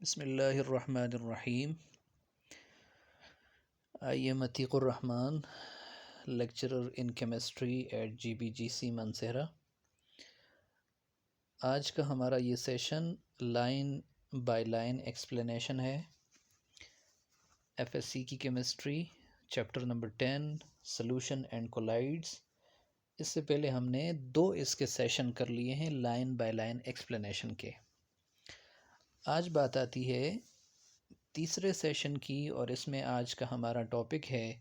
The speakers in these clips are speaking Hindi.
बिस्मिल्लाहिर्रहमानिर्रहीम। I am Atiqur Rahman, lecturer in chemistry at GBGC Mansehra। आज का हमारा ये session line by line explanation है। एफएससी की chemistry chapter number 10 solution and colloids. इससे पहले हमने दो इसके सेशन कर लिए हैं लाइन बाय लाइन एक्सप्लेनेशन के। आज बात आती है तीसरे सेशन की और इसमें आज का हमारा टॉपिक है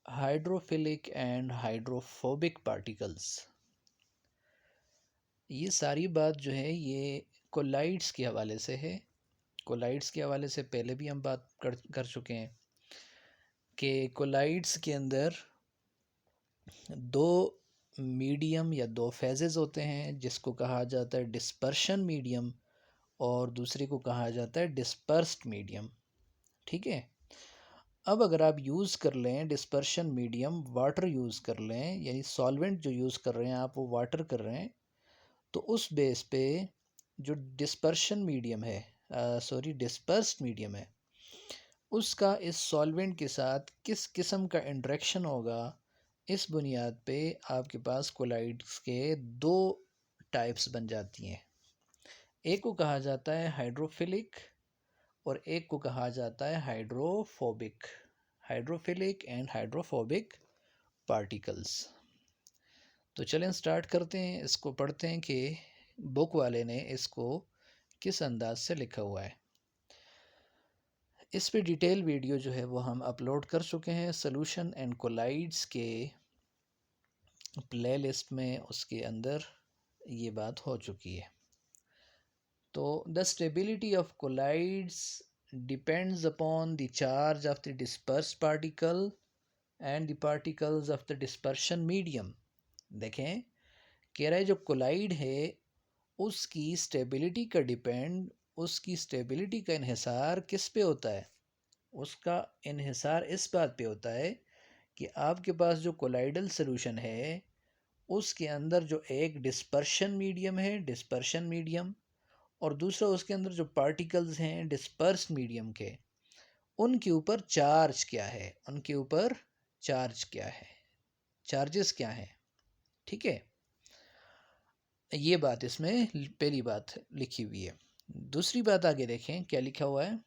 हाइड्रोफिलिक एंड हाइड्रोफोबिक पार्टिकल्स। ये सारी बात जो है ये कोलाइड्स के हवाले से है। कोलाइड्स के हवाले से पहले भी हम बात कर चुके हैं कि कोलाइड्स के अंदर दो मीडियम या दो फेजेस होते हैं, जिसको कहा जाता है डिस्पर्शन मीडियम और दूसरे को कहा जाता है डिस्पर्स्ड मीडियम। ठीक है। अब अगर आप यूज़ कर लें डिस्पर्शन मीडियम, वाटर यूज़ कर लें, यानी सॉल्वेंट जो यूज़ कर रहे हैं आप वो वाटर कर रहे हैं, तो उस बेस पे जो डिस्पर्शन मीडियम है डिस्पर्स्ड मीडियम है, उसका इस सॉल्वेंट के साथ किस किस्म का इंटरेक्शन होगा, इस बुनियाद पे आपके पास कोलाइड्स के दो टाइप्स बन जाती हैं। एक को कहा जाता है हाइड्रोफिलिक और एक को कहा जाता है hydrophobic. Hydrophilic and hydrophobic particles. तो चलें स्टार्ट करते हैं, इसको पढ़ते हैं कि बुक वाले ने इसको किस अंदाज से लिखा हुआ है। इस पे डिटेल वीडियो जो है वो हम अपलोड कर चुके हैं सॉल्यूशन एंड कोलाइड्स के प्लेलिस्ट में, उसके अंदर ये बात हो चुकी है। तो the stability of colloids depends upon the charge of the dispersed particle and the particles of the dispersion medium. देखें, कह रहा है जो कोलाइड है उसकी स्टेबिलिटी का डिपेंड, उसकी स्टेबिलिटी का इन्हिसार किस पे होता है? उसका इन्हिसार इस बात पे होता है कि आपके पास जो कोलाइडल सॉल्यूशन है उसके अंदर जो एक डिस्पर्शन मीडियम है, डिस्पर्शन मीडियम, और दूसरा उसके अंदर जो पार्टिकल्स हैं डिस्पर्स्ड मीडियम के, उनके ऊपर चार्ज क्या है, उनके ऊपर चार्ज क्या है, चार्जेस क्या हैं। ठीक है, ये बात इसमें पहली बात लिखी हुई है। दूसरी बात आगे देखें क्या लिखा हुआ है।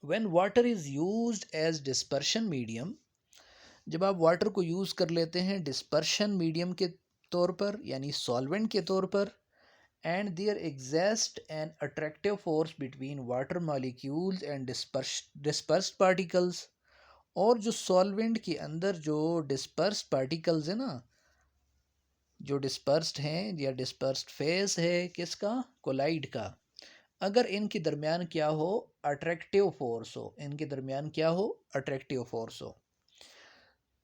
When water is used as dispersion medium, जब आप वाटर को यूज़ कर लेते हैं डिस्पर्शन मीडियम के तौर पर, यानी सॉल्वेंट के तौर पर, and there exist an attractive force between water molecules and dispersed particles, और जो सॉल्वेंट के अंदर जो डिस्पर्स्ड पार्टिकल्स है ना, जो डिस्पर्स्ड हैं या डिस्पर्स्ड फेस है किसका, कोलाइड का, अगर इनके दरमियान क्या हो, अट्रैक्टिव फोर्स हो, इनके दरमियान क्या हो, अट्रैक्टिव फोर्स हो,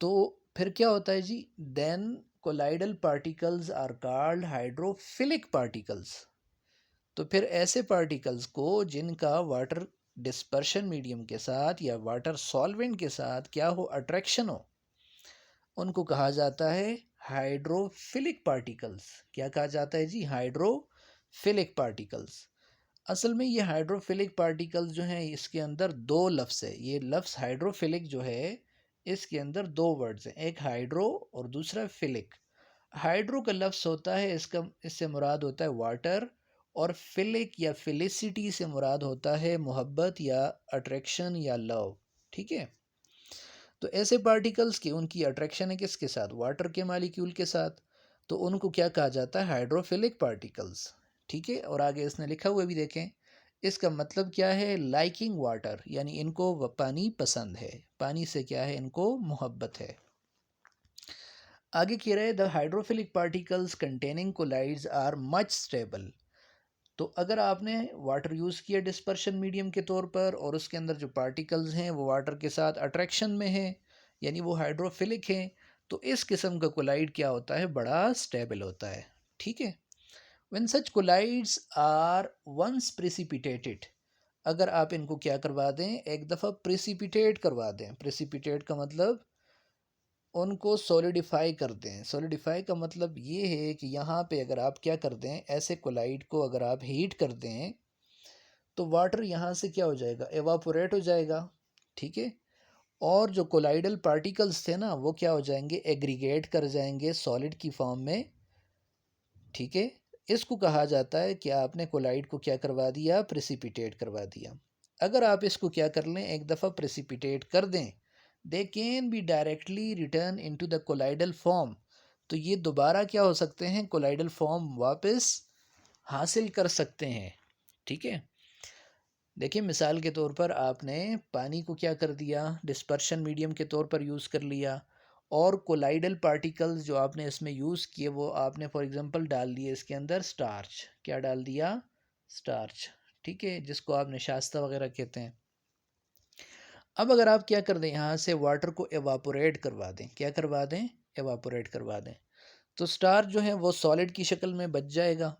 तो फिर क्या होता है जी, then colloidal particles are called hydrophilic particles. तो फिर ऐसे पार्टिकल्स को जिनका वाटर डिस्पर्शन मीडियम के साथ या वाटर सॉल्वेंट के साथ क्या हो, अट्रैक्शन हो, उनको कहा जाता है हाइड्रोफिलिक पार्टिकल्स। क्या कहा जाता है जी, हाइड्रोफिलिक पार्टिकल्स। असल में ये हाइड्रोफिलिक पार्टिकल्स जो हैं इसके अंदर दो लफ्ज़ है। ये लफ्ज़ हाइड्रोफिलिक जो है इसके अंदर दो वर्ड्स हैं, एक हाइड्रो और दूसरा फिलिक। हाइड्रो का लफ्ज़ होता है इसका, इससे मुराद होता है वाटर, और फिलिक या फिलिसिटी से मुराद होता है मोहब्बत या अट्रैक्शन या लव। ठीक है। तो ऐसे पार्टिकल्स की उनकी अट्रैक्शन है किसके साथ, वाटर के मालिक्यूल के साथ, तो उनको क्या कहा जाता है, हाइड्रोफिलिक पार्टिकल्स। ठीक है। और आगे इसने लिखा हुआ भी देखें, इसका मतलब क्या है, लाइकिंग वाटर, यानी इनको पानी पसंद है, पानी से क्या है, इनको मोहब्बत है। आगे कह रहे हैं the hydrophilic particles containing colloids are much stable. तो अगर आपने वाटर यूज़ किया डिस्पर्शन मीडियम के तौर पर और उसके अंदर जो पार्टिकल्स हैं वो वाटर के साथ अट्रैक्शन में हैं, यानी वो हाइड्रोफिलिक हैं, तो इस किस्म का कोलाइड क्या होता है, बड़ा स्टेबल होता है। ठीक है। When such colloids are once precipitated, अगर आप इनको क्या करवा दें, एक दफ़ा प्रेसिपिटेट करवा दें, प्रेसिपिटेट का मतलब उनको सॉलिडिफाई कर दें। सॉलिडिफाई का मतलब ये है कि यहाँ पे अगर आप क्या कर दें, ऐसे कोलाइड को अगर आप हीट कर दें तो वाटर यहाँ से क्या हो जाएगा, एवापोरेट हो जाएगा, ठीक है। और जो कोलाइडल पार्टिकल्स थे ना वो क्या हो जाएंगे, एग्रीगेट कर जाएंगे सॉलिड की फॉर्म में, ठीक है। इसको कहा जाता है कि आपने कोलाइड को क्या करवा दिया, प्रेसिपिटेट करवा दिया। अगर आप इसको क्या कर लें, एक दफ़ा प्रेसिपिटेट कर दें, they can be directly return into the colloidal form. तो ये दोबारा क्या हो सकते हैं, कोलाइडल फॉर्म वापस हासिल कर सकते हैं, ठीक है। देखिए मिसाल के तौर पर आपने पानी को क्या कर दिया, डिस्पर्शन मीडियम के तौर पर यूज़ कर लिया, और कोलाइडल पार्टिकल्स जो आपने इसमें यूज़ किए वो आपने फॉर एग्जांपल डाल दिए इसके अंदर स्टार्च, क्या डाल दिया, स्टार्च, ठीक है, जिसको आप निशास्ता वगैरह कहते हैं। अब अगर आप क्या कर दें, यहाँ से वाटर को एवापोरेट करवा दें, क्या करवा दें, एवापोरेट करवा दें, तो स्टार्च जो है वो सॉलिड की शक्ल में बच जाएगा।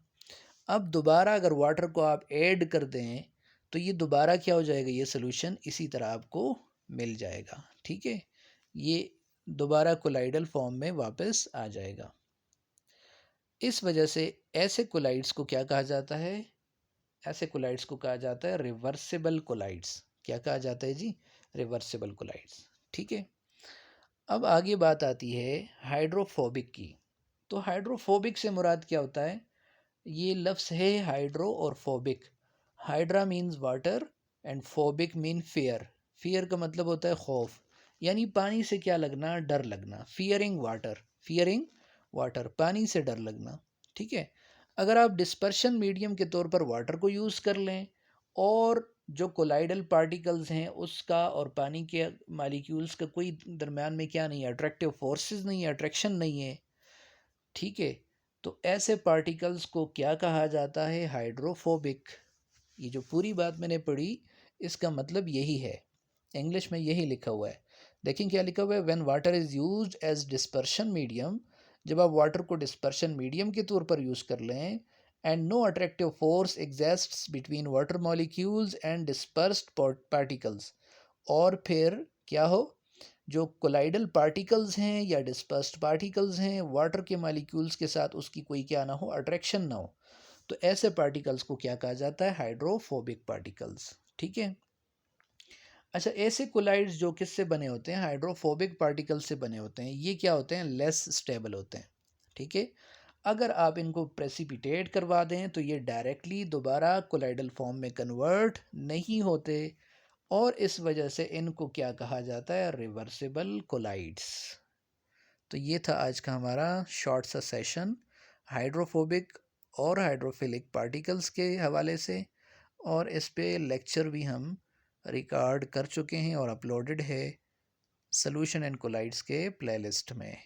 अब दोबारा अगर वाटर को आप ऐड कर दें तो ये दोबारा क्या हो जाएगा, ये सोल्यूशन इसी तरह आपको मिल जाएगा, ठीक है। ये दोबारा कोलाइडल फॉर्म में वापस आ जाएगा। इस वजह से ऐसे कोलाइड्स को क्या कहा जाता है, ऐसे कोलाइड्स को कहा जाता है रिवर्सिबल कोलाइड्स। क्या कहा जाता है जी, रिवर्सिबल कोलाइड्स, ठीक है। अब आगे बात आती है हाइड्रोफोबिक की। तो हाइड्रोफोबिक से मुराद क्या होता है, ये लफ्ज़ है हाइड्रो और phobic. Hydra means water and phobic mean fear. Fear का मतलब होता है खौफ, यानी पानी से क्या लगना, डर लगना, फियरिंग वाटर, फियरिंग वाटर, पानी से डर लगना, ठीक है। अगर आप डिस्पर्शन मीडियम के तौर पर वाटर को यूज़ कर लें और जो कोलाइडल पार्टिकल्स हैं उसका और पानी के मालिक्यूल्स का कोई दरम्यान में क्या नहीं है, अट्रैक्टिव फोर्सेस नहीं है, अट्रैक्शन नहीं है, ठीक है, तो ऐसे पार्टिकल्स को क्या कहा जाता है, हाइड्रोफोबिक। ये जो पूरी बात मैंने पढ़ी इसका मतलब यही है, इंग्लिश में यही लिखा हुआ है। देखें क्या लिखा हुआ है, when water is used as dispersion medium, जब आप वाटर को डिस्पर्शन मीडियम के तौर पर यूज़ कर लें, and no attractive force exists between water molecules and dispersed particles, और फिर क्या हो, जो कोलाइडल पार्टिकल्स हैं या डिस्पर्स्ड पार्टिकल्स हैं वाटर के मालिक्यूल्स के साथ उसकी कोई क्या ना हो, अट्रैक्शन ना हो, तो ऐसे पार्टिकल्स को क्या कहा जाता है, हाइड्रोफोबिक पार्टिकल्स, ठीक है। अच्छा, ऐसे कोलाइड्स जो किससे बने होते हैं, हाइड्रोफोबिक पार्टिकल्स से बने होते हैं, ये क्या होते हैं, लेस स्टेबल होते हैं, ठीक है। अगर आप इनको प्रेसिपिटेट करवा दें तो ये डायरेक्टली दोबारा कोलाइडल फॉर्म में कन्वर्ट नहीं होते, और इस वजह से इनको क्या कहा जाता है, रिवर्सिबल कोलाइड्स। तो ये था आज का हमारा शॉर्ट सा सेशन हाइड्रोफोबिक और हाइड्रोफिलिक पार्टिकल्स के हवाले से, और इस पे लेक्चर भी हम रिकॉर्ड कर चुके हैं और अपलोडेड है सॉल्यूशन एंड कोलाइड्स के प्लेलिस्ट में।